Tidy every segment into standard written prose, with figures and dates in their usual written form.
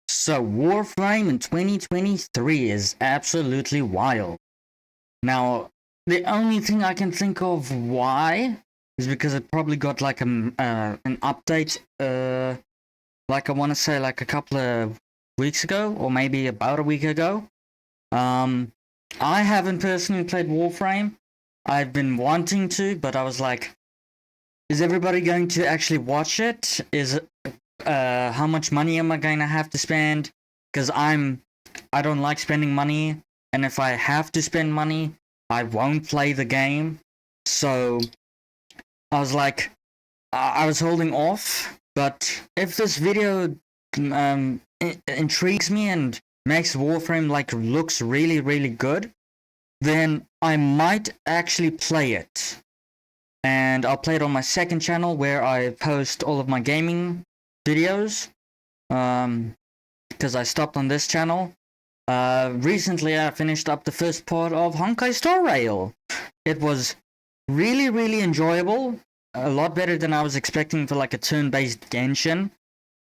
So Warframe in 2023 is absolutely wild. Now, the only thing I can think of why is because it probably got like an update, like I want to say like a couple of weeks ago, or maybe about a week ago. I haven't personally played Warframe. I've been wanting to, but I was like, is everybody going to actually watch it? How much money am I going to have to spend? Because I don't like spending money, and if I have to spend money, I won't play the game. So I was like, I was holding off. But if this video intrigues me and makes Warframe like looks really, really good, then I might actually play it. And I'll play it on my second channel where I post all of my gaming videos. Because I stopped on this channel. Recently I finished up the first part of Honkai Star Rail. It was really, really enjoyable. A lot better than I was expecting for like a turn-based Genshin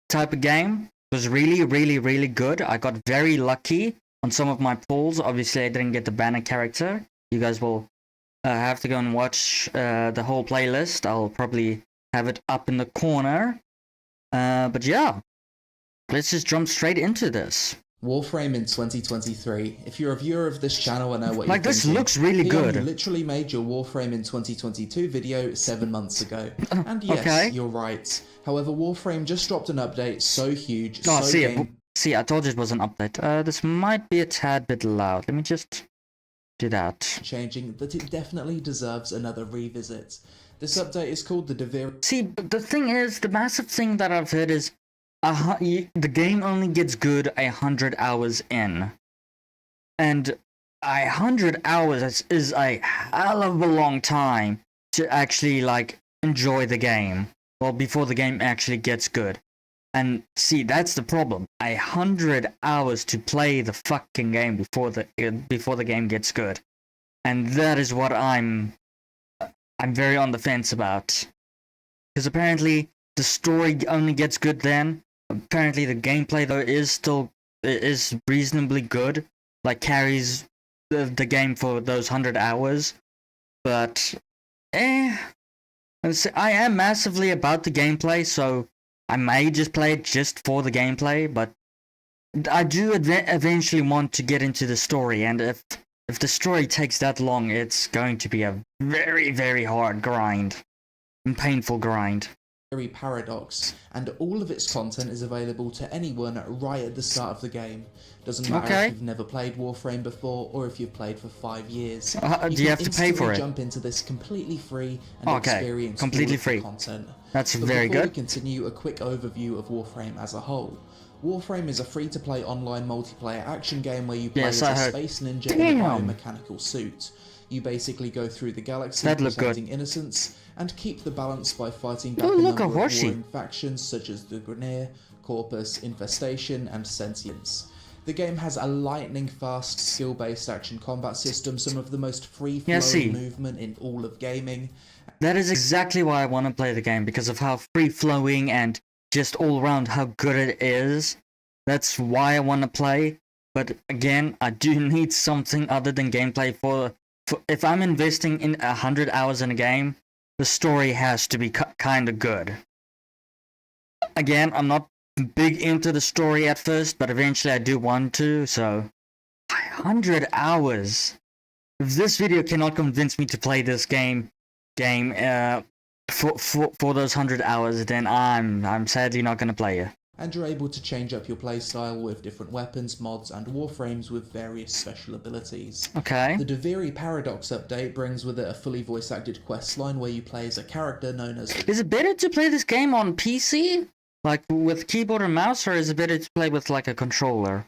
type of game. It was really, really, really good. I got very lucky on some of my pulls. Obviously I didn't get the banner character. You guys will have to go and watch the whole playlist. I'll probably have it up in the corner. But yeah, let's just jump straight into this. Warframe in 2023. If you're a viewer of this channel, I know what you're like this thinking. looks really good. You literally made your Warframe in 2022 video 7 months ago. And yes, okay. You're right. However, Warframe just dropped an update so huge, Oh, so see, I told you it was an update. This might be a tad bit loud. Let me just do that. Changing that it definitely deserves another revisit. This update is called the Devir. See, the thing is, the massive thing that I've heard is the game only gets good 100 hours in. And 100 hours is a hell of a long time to actually, like, enjoy the game. Well, before the game actually gets good. And see, that's the problem. 100 hours to play the fucking game before the game gets good. And that is what I'm very on the fence about. Because apparently the story only gets good then. Apparently the gameplay though is reasonably good. Like carries the game for those 100 hours. But I am massively about the gameplay, so I may just play it just for the gameplay, but I do eventually want to get into the story, and if the story takes that long, it's going to be a very, very hard grind. And painful grind. Paradox, and all of its content is available to anyone right at the start of the game. Doesn't matter if you've never played Warframe before or if you've played for 5 years. Do you have to pay for it? Jump into this completely free and experience completely free content. That's very good. Before we continue, a quick overview of Warframe as a whole. Warframe is a free-to-play online multiplayer action game where you play as a space ninja in a biomechanical suit. You basically go through the galaxy protecting innocence and keep the balance by fighting back a number of warring factions such as the Grineer, Corpus, Infestation and Sentients. The game has a lightning-fast, skill-based action combat system, some of the most free-flowing movement in all of gaming. That is exactly why I want to play the game, because of how free-flowing and just all-around how good it is. That's why I want to play. But again, I do need something other than gameplay for if I'm investing in 100 hours in a game, the story has to be kind of good. Again, I'm not big into the story at first, but eventually I do want to, so 100 hours. If this video cannot convince me to play this game for those 100 hours, then I'm sadly not going to play it. And you're able to change up your playstyle with different weapons, mods, and warframes with various special abilities. Okay. The Deviri Paradox update brings with it a fully voice-acted questline where you play as a character known as... Is it better to play this game on PC? Like with keyboard and mouse, or is it better to play with like a controller?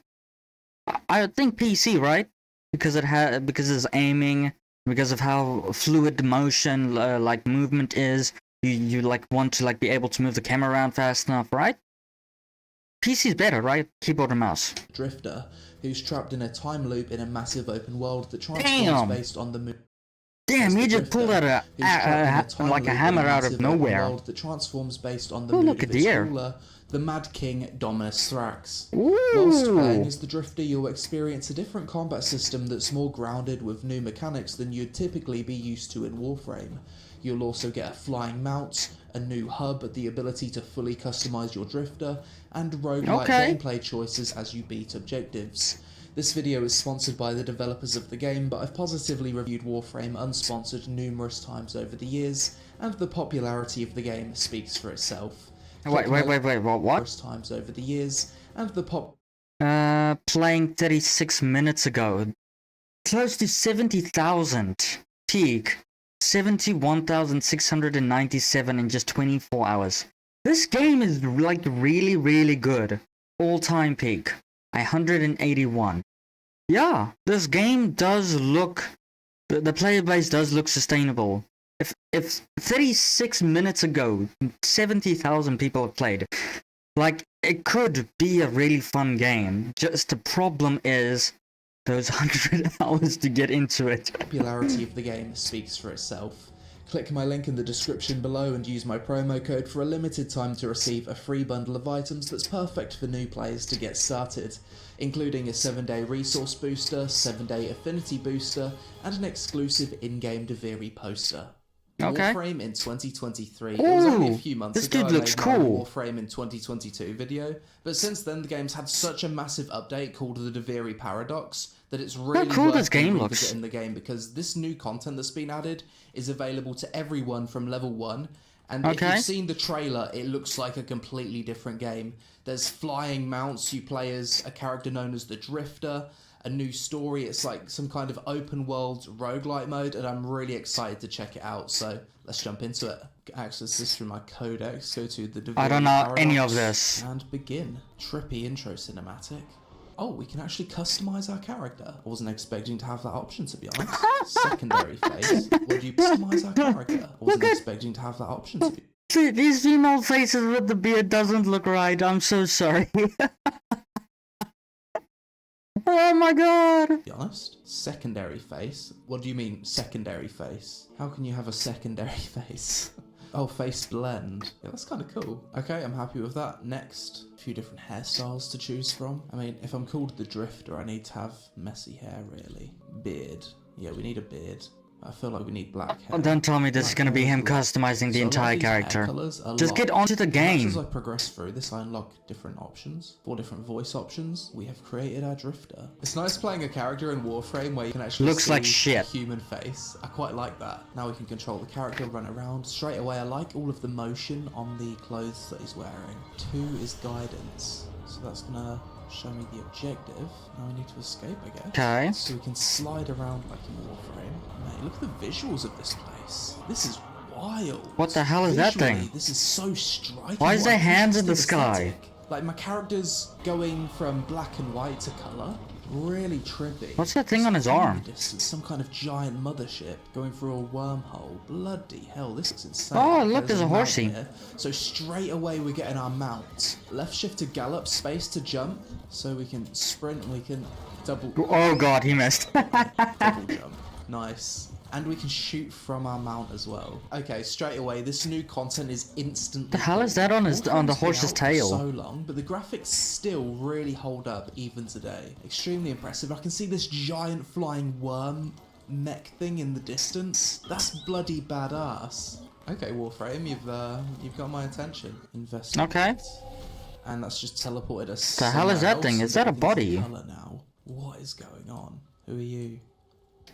I think PC, right? Because it's aiming, because of how fluid the motion, like movement is. You like want to like be able to move the camera around fast enough, right? PC is better, right? Keyboard and mouse. Drifter, who's trapped in a time loop in a massive open world that transforms based on the Damn, you just pulled out like a hammer out of nowhere. World that transforms based on the mood of its ruler, the Mad King Dominus Thrax. Whilst playing as the Drifter, you'll experience a different combat system that's more grounded with new mechanics than you'd typically be used to in Warframe. You'll also get a flying mount, a new hub, the ability to fully customise your Drifter, and roguelike gameplay choices as you beat objectives. This video is sponsored by the developers of the game, but I've positively reviewed Warframe unsponsored numerous times over the years, and the popularity of the game speaks for itself. Wait, what? Times over the years, and the playing 36 minutes ago. Close to 70,000. Peak. 71,697 in just 24 hours. This game is like really, really good. All-time peak. 181. Yeah, this game does look... The player base does look sustainable. If 36 minutes ago, 70,000 people have played, like, it could be a really fun game. Just the problem is those 100 hours to get into it. The popularity of the game speaks for itself. Click my link in the description below and use my promo code for a limited time to receive a free bundle of items that's perfect for new players to get started, including a 7-day resource booster, 7-day affinity booster, and an exclusive in-game Deviri poster. Warframe in 2023. It was only a few months ago I made my Warframe in 2022 video, but since then the game's had such a massive update called the Deviri Paradox that it's really worth revisiting the game, because this new content that's been added is available to everyone from level 1, and if you've seen the trailer, it looks like a completely different game. There's flying mounts, you play as a character known as the Drifter, a new story, it's like some kind of open world roguelite mode, and I'm really excited to check it out, so let's jump into it. Access this through my codex, go to the Deviri I don't know any of this. And begin. Trippy intro cinematic. Oh, we can actually customize our character. I wasn't expecting to have that option, to be honest. Secondary face. Would you customize our character? I wasn't expecting to have that option, to be honest. See, these female faces with the beard doesn't look right, I'm so sorry. Oh my god! To be honest, secondary face? What do you mean, secondary face? How can you have a secondary face? Oh, face blend. Yeah, that's kind of cool. Okay, I'm happy with that. Next, a few different hairstyles to choose from. I mean, if I'm called the Drifter, I need to have messy hair, really. Beard. Yeah, we need a beard. I feel like we need black hair. Don't tell me this is going to be him customizing the entire character. Just get onto the game. As I progress through this, I unlock different options. 4 different voice options. We have created our Drifter. It's nice playing a character in Warframe where you can actually see a human face. I quite like that. Now we can control the character, run around. Straight away, I like all of the motion on the clothes that he's wearing. 2 is guidance. So that's going to show me the objective. Now we need to escape, I guess. Okay. So we can slide around like in Warframe. Mate, look at the visuals of this place. This is wild. What the hell is that thing? This is so striking. Why is there hands in the sky? Like, my character's going from black and white to colour. Really trippy. What's that thing on his arm? Some kind of giant mothership going through a wormhole. Bloody hell, this is insane. Oh, look, there's a horsey. So straight away we're getting our mount. Left shift to gallop, space to jump. So we can sprint and we can double... Oh god, he missed. Double jump. Nice. And we can shoot from our mount as well. Okay, straight away, this new content is instantly... The hell is that on the horse's tail? So long, but the graphics still really hold up even today. Extremely impressive. I can see this giant flying worm mech thing in the distance. That's bloody badass. Okay, Warframe, you've got my attention. Investigate. Okay. And that's just teleported us. The hell is that thing? Is that a body? Now. What is going on? Who are you?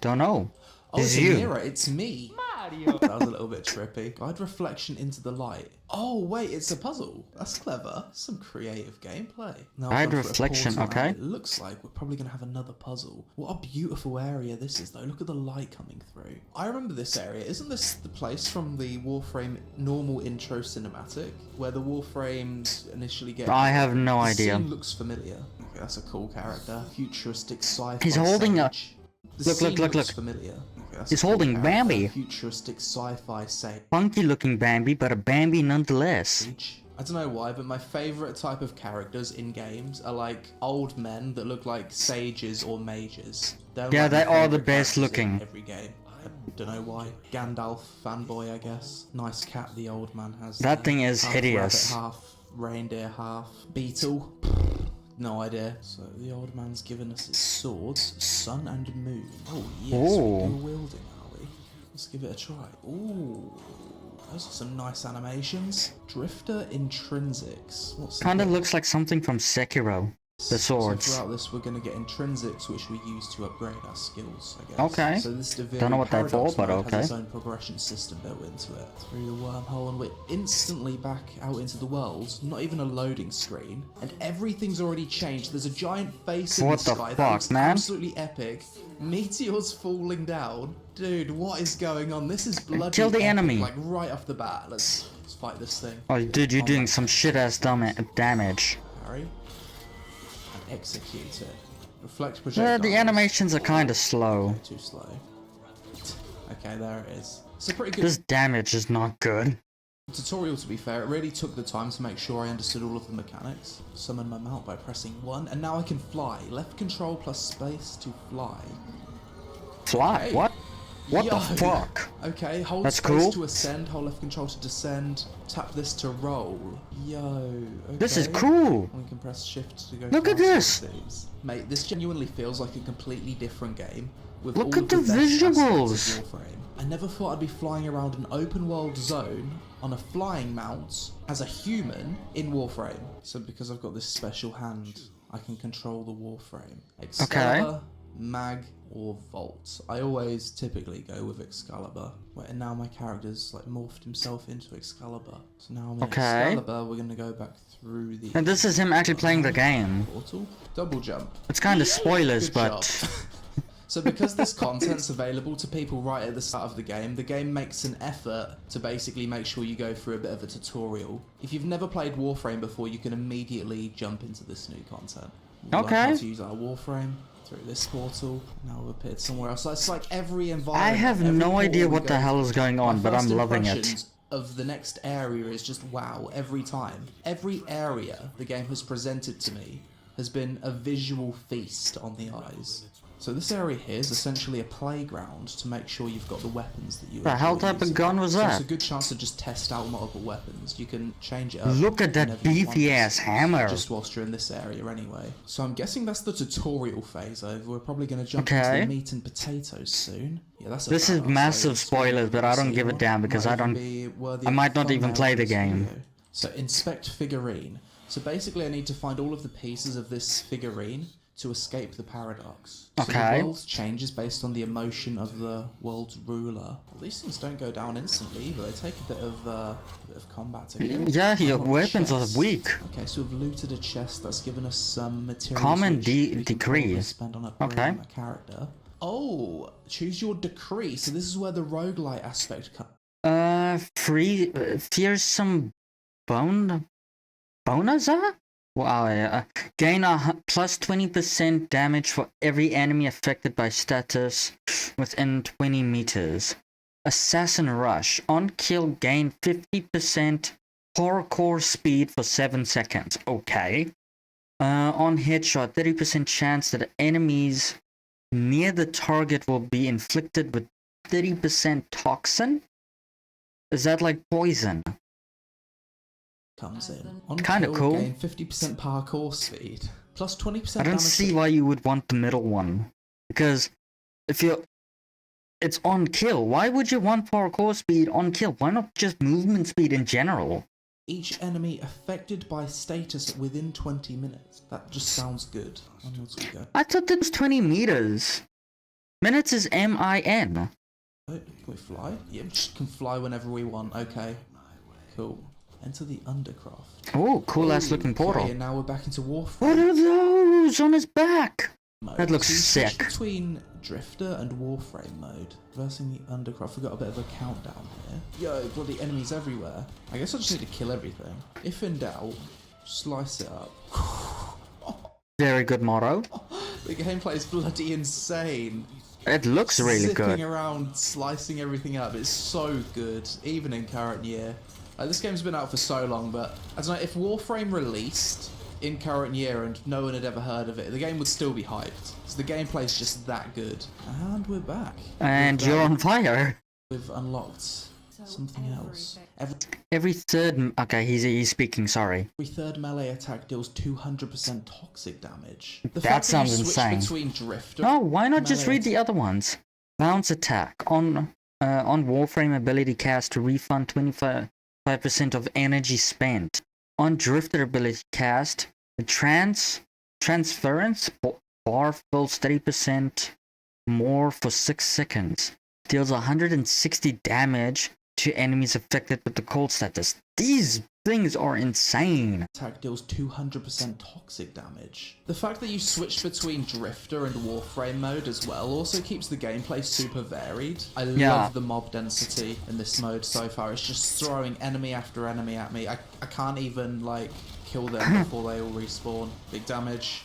Don't know. Oh, it's a mirror. It's me. Mario. That was a little bit trippy. Guide reflection into the light. Oh, wait, it's a puzzle. That's clever. Some creative gameplay. Guide reflection, okay. It looks like we're probably going to have another puzzle. What a beautiful area this is, though. Look at the light coming through. I remember this area. Isn't this the place from the Warframe normal intro cinematic, where the Warframes initially get... I have no idea. The scene looks familiar. Okay, that's a cool character. Futuristic sci-fi. He's holding a... Look. Familiar. Okay, he's holding Bambi. Futuristic sci-fi sage. Funky looking Bambi, but a Bambi nonetheless. I don't know why, but my favourite type of characters in games are like old men that look like sages or mages. Yeah, they are the best looking. Every game. I don't know why. Gandalf fanboy, I guess. Nice cat the old man has. That thing is half hideous. Rabbit, half reindeer, half beetle. No idea. So the old man's given us his swords, sun and moon. Oh yes, we're wielding, are we? Let's give it a try. Ooh, those are some nice animations. Drifter intrinsics. What's Kinda looks like something from Sekiro. The swords. So throughout this, we're going to get intrinsics, which we use to upgrade our skills, I guess. Okay. So this Don't know what that's for, but okay. has its own progression system built into it. Through the wormhole, and we're instantly back out into the world. Not even a loading screen, and everything's already changed. There's a giant face in the sky. What the fuck, man? Absolutely epic. Meteors falling down. Dude, what is going on? This is bloody Kill the epic, enemy. like right off the bat. Let's fight this thing. Oh, dude, you're doing some shit-ass damage. Parry. Execute it. Reflect projectiles. The animations are kind of slow. Too slow. Okay, there it is. It's a pretty good This damage is not good. tutorial, to be fair. It really took the time to make sure I understood all of the mechanics. Summon my mount by pressing 1, and now I can fly. Left control plus space to fly. Fly? Okay. What? What Yo. the fuck? Okay, hold That's space cool. to ascend, hold left control to descend, tap this to roll. Yo, okay. This is cool. We can press shift to go Look at faster, this. it seems. Mate, this genuinely feels like a completely different game. With Look all at of the best aspects visuals. of Warframe. I never thought I'd be flying around an open world zone on a flying mount as a human in Warframe. So because I've got this special hand, I can control the Warframe. Excalibur, mag, or Vault. I always typically go with Excalibur. And now my character's like morphed himself into Excalibur. So now I'm in Excalibur, we're gonna go back through the... And this is him actually playing the game. Portal. Double jump. It's kind of spoilers, Good but... job. So because this content's available to people right at the start of the game makes an effort to basically make sure you go through a bit of a tutorial. If you've never played Warframe before, you can immediately jump into this new content. We'll learn how to use our Warframe through this portal. Now we've appeared somewhere else. So it's like every environment. I have no idea what the hell is going on, but I'm loving it. Of the next area is just wow every time. Every area the game has presented to me has been a visual feast on the eyes. So this area here is essentially a playground to make sure you've got the weapons that you. The hell type of gun was that? So it's a good chance to just test out multiple weapons. You can change it up. Look at that beefy ass hammer. Just whilst you're in this area anyway. So I'm guessing that's the tutorial phase over. We're probably going to jump into the meat and potatoes soon. Yeah, that's. This is massive spoilers, but I don't give a damn because I might not even play the game. So inspect figurine. So basically I need to find all of the pieces of this figurine to escape the paradox. So the world changes based on the emotion of the world's ruler. Well, these things don't go down instantly, but they take a bit of combat to kill. Yeah, your weapons are weak. Okay, so we've looted a chest that's given us some materials. Common decree. Spend on upgrading my character. Oh, choose your decree. So this is where the roguelite aspect comes. Fearsome bonus? Wow, gain a plus 20% damage for every enemy affected by status within 20 meters. Assassin Rush. On kill, gain 50% parkour speed for 7 seconds. Okay. On headshot, 30% chance that enemies near the target will be inflicted with 30% toxin? Is that like poison? Comes in. Kind of cool. Gain 50% parkour speed, plus 20%. I don't see why you would want the middle one, because if it's on kill. Why would you want parkour speed on kill? Why not just movement speed in general? Each enemy affected by status within 20 minutes. That just sounds good. Onwards we go. I thought that was 20 meters. Minutes is MIN. Can we fly? Yeah, we just can fly whenever we want. Okay. Cool. Enter the Undercroft. Oh, cool ass looking portal. Okay, and now we're back into Warframe. What are those on his back? That looks sick. Between Drifter and Warframe mode, versing the Undercroft. We've got a bit of a countdown here. Yo, bloody enemies everywhere. I guess I just need to kill everything. If in doubt, slice it up. Very good motto. The gameplay is bloody insane. It looks really Zipping good. around, slicing everything up. It's so good, even in current year. This game's been out for so long, but I don't know, if Warframe released in current year and no one had ever heard of it, the game would still be hyped. So the gameplay's just that good. And we're back. And you're on fire. We've unlocked something else. Every third... Okay, he's speaking, sorry. Every third melee attack deals 200% toxic damage. That sounds insane. Between drifter no, why not just read the other ones? Bounce attack. On Warframe ability cast to refund 25% of energy spent. On drifter ability cast, the transference bar fills 30% more for 6 seconds. Deals 160 damage to enemies affected with the cold status. These things are insane. Attack deals 200% toxic damage. The fact that you switch between Drifter and Warframe mode as well also keeps the gameplay super varied. I love the mob density in this mode so far. It's just throwing enemy after enemy at me. I can't even like kill them before they all respawn. Big damage.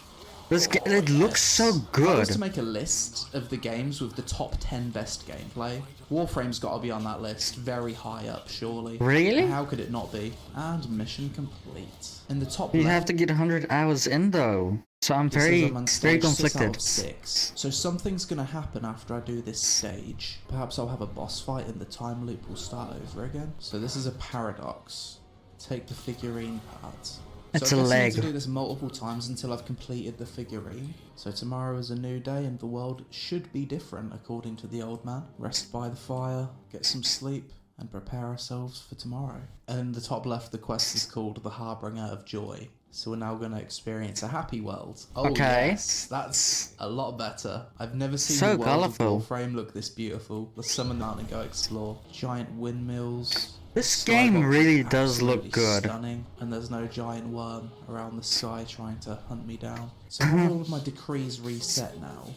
It looks so good. If I was to make a list of the games with the top 10 best gameplay, Warframe's got to be on that list, very high up, surely. Really? How could it not be? And mission complete. In the top you left, have to get 100 hours in though, so I'm very conflicted. 6. So something's gonna happen after I do this stage. Perhaps I'll have a boss fight and the time loop will start over again. So this is a paradox. Take the figurine part. It's so a I leg. need to do this multiple times until I've completed the figurine. So tomorrow is a new day and the world should be different according to the old man. Rest by the fire, get some sleep, and prepare ourselves for tomorrow. And in the top left, the quest is called The Harbinger of Joy. So we're now going to experience a happy world. Oh okay. Yes, that's a lot better. I've never seen so the world colorful. of Warframe look this beautiful. Let's summon that and go explore. Giant windmills. This game really does look good. Stunning, and there's no giant worm around the sky trying to hunt me down. So have all of my decrees reset now?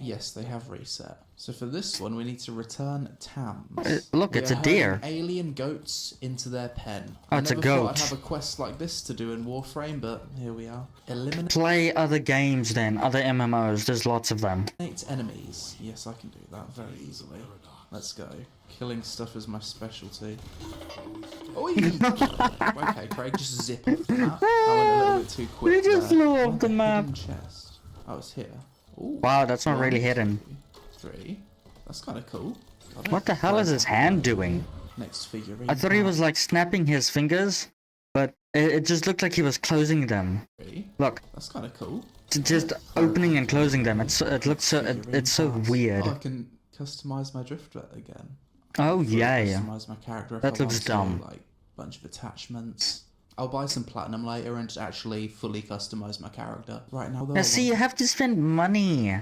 Yes, they have reset. So for this one, we need to return Tams. Look, it's a deer. Alien goats into their pen. Oh, it's a goat. I never thought I'd have a quest like this to do in Warframe, but here we are. Eliminate Play other games then, other MMOs. There's lots of them. enemies. Yes, I can do that very easily. Let's go. Killing stuff is my specialty. Oh, okay, Craig, just zip off the map. I went a little bit too quick. We just flew off the map. Chest. Oh, it's here. Ooh, wow, that's not really hidden. 3. That's kind of cool. What the hell is his hand doing? Next figurine. I thought he was like snapping his fingers, but it just looked like he was closing them. 3. Look. That's kind of cool. Just opening and closing them. It's so weird. Oh, I can customize my drifter again. Oh yeah. Customize my character if that I looks want dumb. to, like bunch of attachments. I'll buy some platinum later and actually fully customize my character. Right now though. Now see, you have to spend money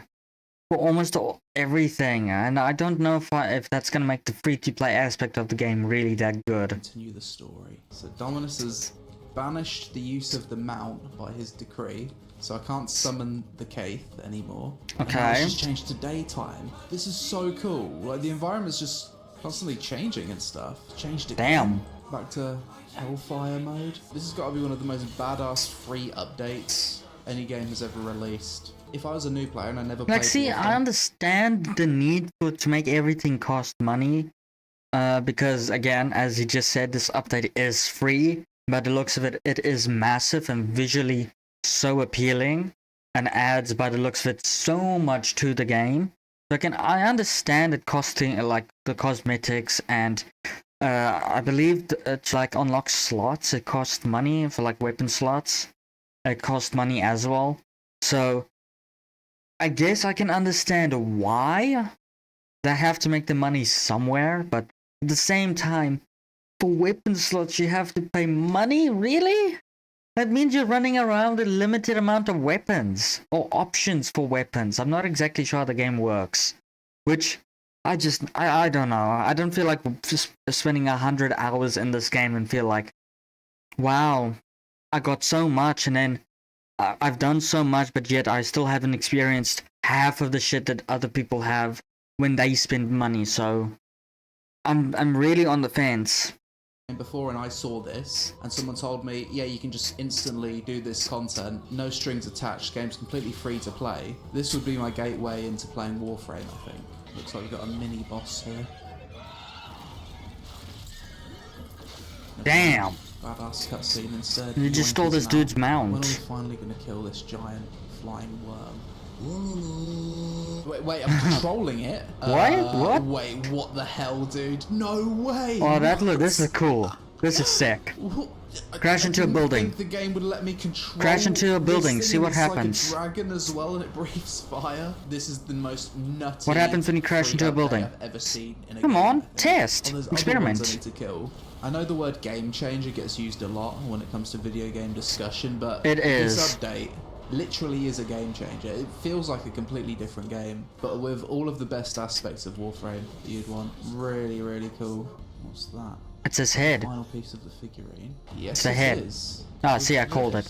for almost everything, and I don't know if that's gonna make the free-to-play aspect of the game really that good. Continue the story. So Dominus has banished the use of the mount by his decree, so I can't summon the Kaith anymore. Okay. And now it's just changed to daytime. This is so cool. Like the environment's just constantly changing and stuff. Changed it. Damn. Back to Hellfire mode. This has got to be one of the most badass free updates any game has ever released. If I was a new player and I never played see, I understand the need to make everything cost money, because again, as you just said, this update is free. By the looks of it, it is massive and visually so appealing, and adds, by the looks of it, so much to the game. So I understand it costing like the cosmetics and I believe it's like unlock slots. It costs money for like weapon slots. It costs money as well. So I guess I can understand why they have to make the money somewhere, but at the same time, for weapon slots you have to pay money? Really? That means you're running around with a limited amount of weapons, or options for weapons. I'm not exactly sure how the game works. Which, I don't know. I don't feel like just spending 100 hours in this game and feel like, wow, I got so much and then I've done so much, but yet I still haven't experienced half of the shit that other people have when they spend money. So, I'm really on the fence. Before, and I saw this and someone told me, yeah, you can just instantly do this content, no strings attached, game's completely free to play. This would be my gateway into playing Warframe, I think. Looks like we've got a mini boss here. Damn. badass cutscene instead. You just stole this dude's mount. When are we finally gonna kill this giant flying worm? Wait, I'm controlling it. What? Wait, what the hell, dude? No way! Oh, this is cool. This is sick. Crash into a building. I think the game would let me control. Crash into a building, see what happens. Like a dragon as well, and it breathes fire. This is the most nutty. What happens when you crash into a building? I've ever seen in a Come game, on, test, experiment. I need to kill. I know the word game changer gets used a lot when it comes to video game discussion, but this update literally is a game changer. It feels like a completely different game, but with all of the best aspects of Warframe that you'd want. Really, really cool. What's that? It's his head. Final piece of the figurine. Yes, it's the head. Ah, see, I called it.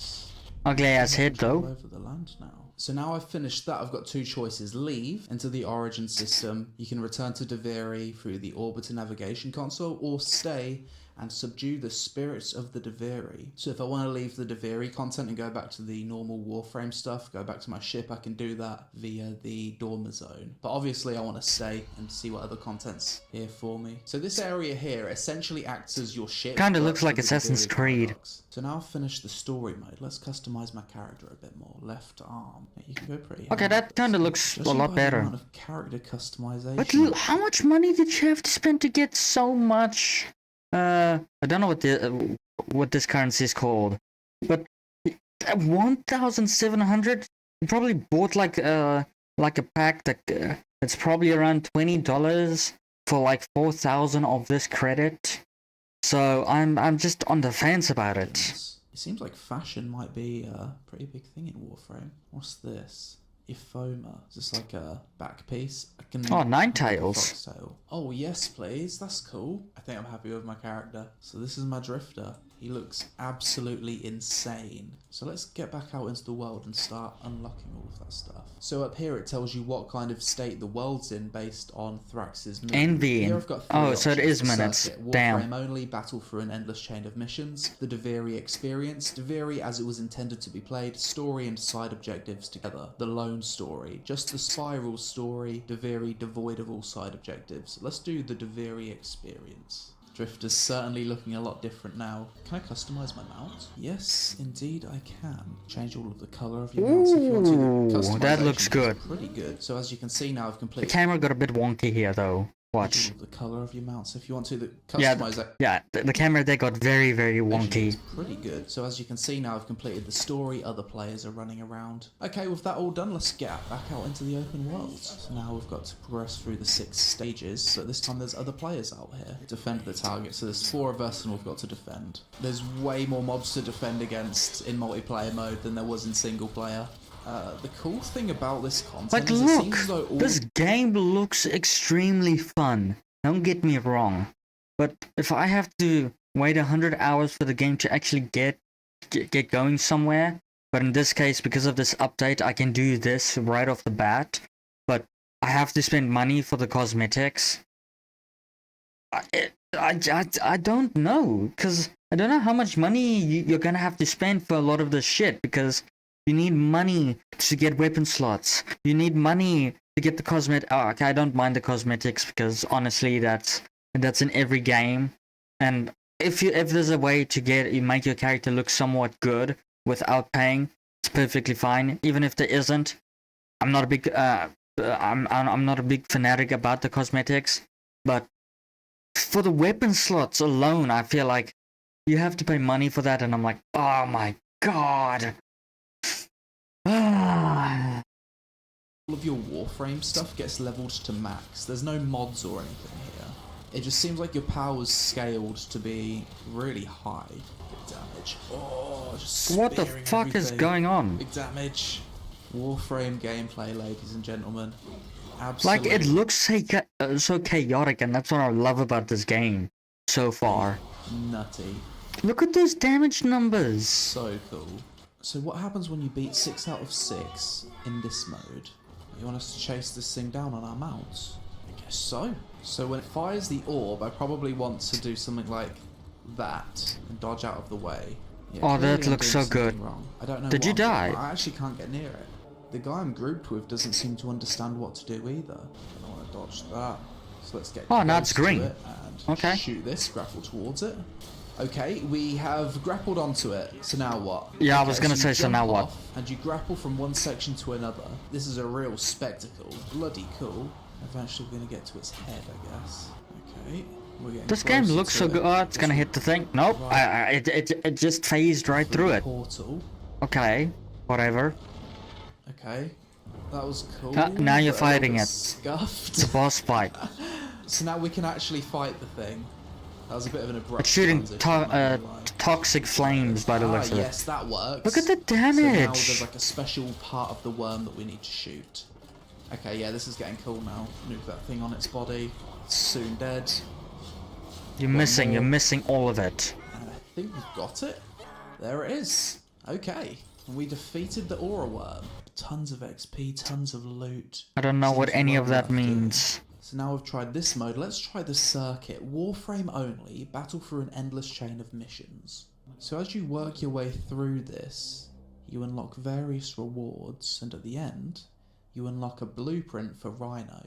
Ugly ass head, though. Over the land now. So now I've finished that, I've got two choices. Leave into the Origin system. You can return to Deveri through the Orbiter navigation console, or stay and subdue the spirits of the Deveri. So if I want to leave the Deveri content and go back to the normal Warframe stuff, go back to my ship, I can do that via the Dormer Zone. But obviously I want to stay and see what other content's here for me. So this area here essentially acts as your ship. Kinda looks like Assassin's Creed. So now I've finished the story mode. Let's customize my character a bit more. Left arm. You can go pretty high. Okay, that kinda looks a lot better. Amount of character customization. But how much money did you have to spend to get so much? I don't know what this currency is called, but 1,700. You probably bought like a pack that's probably around $20 for like 4,000 of this credit. So I'm just on the fence about it. It seems like fashion might be a pretty big thing in Warframe. What's this? Ifoma. Is this like a back piece? Oh, Ninetales. Oh, yes, please. That's cool. I think I'm happy with my character. So this is my drifter. He looks absolutely insane. So let's get back out into the world and start unlocking all of that stuff. So up here it tells you what kind of state the world's in based on Thrax's mood. Envy. Oh, so it is minutes. Damn. Warframe only, battle through an endless chain of missions. The Deveri experience. Deveri as it was intended to be played. Story and side objectives together. The lone story. Just the spiral story. Deveri devoid of all side objectives. Let's do the Deveri experience. Drifter's certainly looking a lot different now. Can I customize my mount? Yes, indeed I can. Change all of the color of your mounts if you want to. Ooh, that looks good. Pretty good. So as you can see now, I've completely. The camera got a bit wonky here, though. Watch. The color of your mounts if you want to customize it. Yeah, the camera there got very, very wonky. It's pretty good. So as you can see now, I've completed the story. Other players are running around. Okay, with that all done, let's get back out into the open world. So now we've got to progress through the 6 stages. But this time there's other players out here. Defend the target. So there's 4 of us and we've got to defend. There's way more mobs to defend against in multiplayer mode than there was in single player. The cool thing about this content is it seems though this game looks extremely fun. Don't get me wrong. But if I have to wait 100 hours for the game to actually get going somewhere, but in this case, because of this update, I can do this right off the bat, but I have to spend money for the cosmetics. I don't know, because I don't know how much money you're gonna have to spend for a lot of this shit, because you need money to get weapon slots. You need money to get the cosmetic. Oh, okay, I don't mind the cosmetics because honestly, that's in every game. And if there's a way to make your character look somewhat good without paying, it's perfectly fine. Even if there isn't, I'm not a big I'm not a big fanatic about the cosmetics. But for the weapon slots alone, I feel like you have to pay money for that, and I'm like, oh my god. All of your Warframe stuff gets leveled to max. There's no mods or anything here. It just seems like your power's scaled to be really high. Big damage. Oh, just what the fuck everything. Is going on? Big damage. Warframe gameplay, ladies and gentlemen. Absolutely. Like, it looks so chaotic, and that's what I love about this game so far. Nutty. Look at those damage numbers. So cool. So what happens when you beat 6 out of 6 in this mode? You want us to chase this thing down on our mounts? I guess so. So when it fires the orb, I probably want to do something like that and dodge out of the way. Yeah, oh, that looks so good. Wrong. I don't know. Did you die? I actually can't get near it. The guy I'm grouped with doesn't seem to understand what to do either. I don't want to dodge that. So let's get. Oh, now it's green. And shoot this. Grapple towards it. Okay, we have grappled onto it, so now what? Yeah, okay, I was gonna say, so now what? And you grapple from one section to another. This is a real spectacle. Bloody cool. Eventually we're gonna get to its head, I guess. Okay, we're getting This game looks so good. Oh, it's gonna hit the thing. Nope, right. it just phased right through it. Portal. Okay, whatever. Okay, that was cool. Now you're fighting it. Scuffed. It's a boss fight. So now we can actually fight the thing. That was a bit of an abrupt It's shooting transition, toxic flames by the looks of it. Yes, that works. Look at the damage! So now there's like a special part of the worm that we need to shoot. Okay, yeah, this is getting cool now. Nuke that thing on its body. It's soon dead. You're missing all of it. And I think we've got it. There it is. Okay. And we defeated the aura worm. Tons of XP, tons of loot. I don't know what any of that means. So now we've tried this mode, let's try the circuit. Warframe only, battle through an endless chain of missions. So as you work your way through this, you unlock various rewards, and at the end, you unlock a blueprint for Rhino.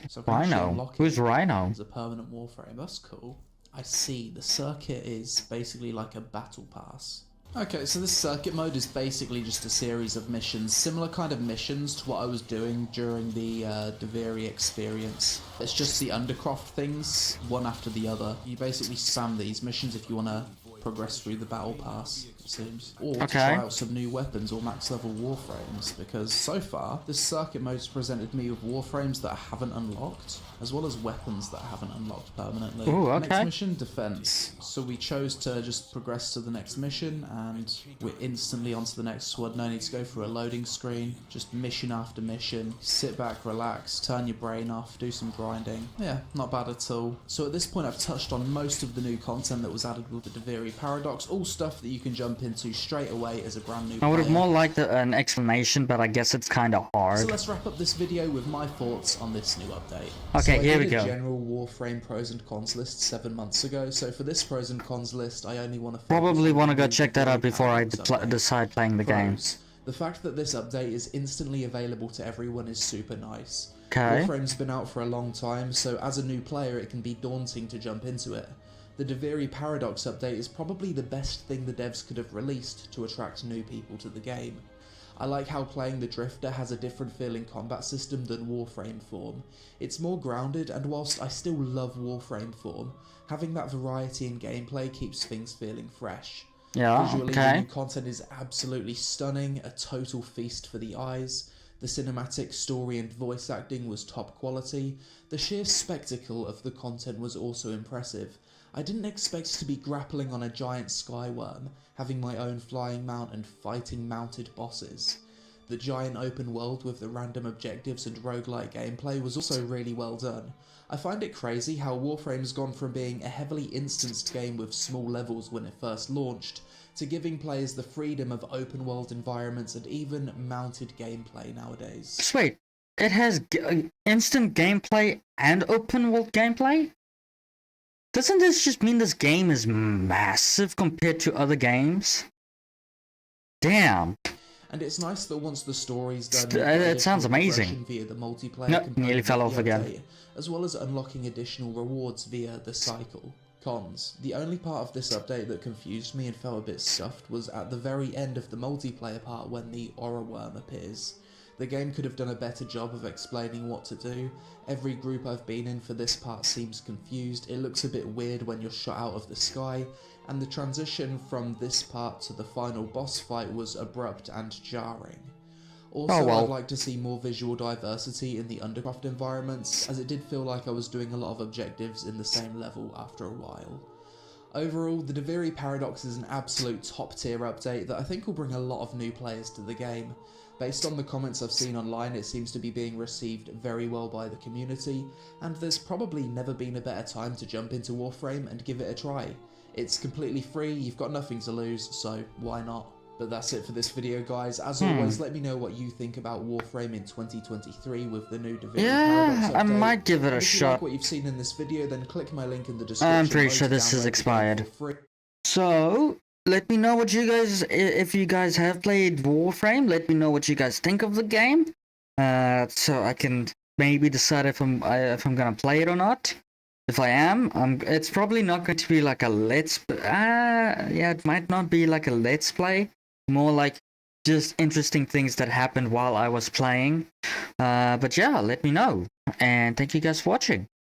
So Rhino? Who's Rhino? It's a permanent Warframe, that's cool. I see, the circuit is basically like a battle pass. Okay, so this circuit mode is basically just a series of missions, similar kind of missions to what I was doing during the Deviri experience. It's just the Undercroft things, one after the other. You basically spam these missions if you want to progress through the battle pass, it seems. Or to try out some new weapons or max level Warframes, because so far, this circuit mode has presented me with Warframes that I haven't unlocked, as well as weapons that I haven't unlocked permanently. Ooh, okay. Next mission, defense. So we chose to just progress to the next mission, and we're instantly onto the next one. No need to go through a loading screen, just mission after mission. Sit back, relax, turn your brain off, do some grinding. Yeah, not bad at all. So at this point I've touched on most of the new content that was added with the Deviri Paradox, all stuff that you can jump into straight away as a brand new player. I would have more liked an explanation, but I guess it's kind of hard. So let's wrap up this video with my thoughts on this new update. Okay, so here we I did go. a general Warframe pros and cons list 7 months ago, so for this pros and cons list I only want to probably want to go check that out before I decide playing the game. The fact that this update is instantly available to everyone is super nice. Okay. Warframe's been out for a long time, so as a new player it can be daunting to jump into it. The Deviri Paradox update is probably the best thing the devs could have released to attract new people to the game. I like how playing the Drifter has a different feeling combat system than Warframe form. It's more grounded, and whilst I still love Warframe form, having that variety in gameplay keeps things feeling fresh. Yeah, Visually, the new content is absolutely stunning, a total feast for the eyes. The cinematic, story and voice acting was top quality. The sheer spectacle of the content was also impressive. I didn't expect to be grappling on a giant skyworm, having my own flying mount and fighting mounted bosses. The giant open world with the random objectives and roguelike gameplay was also really well done. I find it crazy how Warframe's gone from being a heavily instanced game with small levels when it first launched, to giving players the freedom of open world environments and even mounted gameplay nowadays. Just wait, it has instant gameplay and open world gameplay? Doesn't this just mean this game is massive compared to other games? Damn. And it's nice that once the story's done, it sounds amazing. Via the multiplayer nope, nearly fell off again. As well as unlocking additional rewards via the cycle. Cons. The only part of this update that confused me and felt a bit scuffed was at the very end of the multiplayer part when the aura worm appears. The game could have done a better job of explaining what to do. Every group I've been in for this part seems confused, it looks a bit weird when you're shot out of the sky, and the transition from this part to the final boss fight was abrupt and jarring. Also, I'd like to see more visual diversity in the Undercroft environments, as it did feel like I was doing a lot of objectives in the same level after a while. Overall, the Deviri Paradox is an absolute top tier update that I think will bring a lot of new players to the game. Based on the comments I've seen online, it seems to be being received very well by the community, and there's probably never been a better time to jump into Warframe and give it a try. It's completely free, you've got nothing to lose, so why not? But that's it for this video, guys. As always, let me know what you think about Warframe in 2023 with the new Deviri Paradox update. I might give it a shot. If you like what you've seen in this video, then click my link in the description. I'm pretty sure this is expired. So, let me know what you guys, if you guys have played Warframe, let me know what you guys think of the game. So I can maybe decide if I'm gonna play it or not. If I am, it's probably not going to be like a yeah, it might not be like a let's play. More like just interesting things that happened while I was playing. But yeah, let me know. And thank you guys for watching.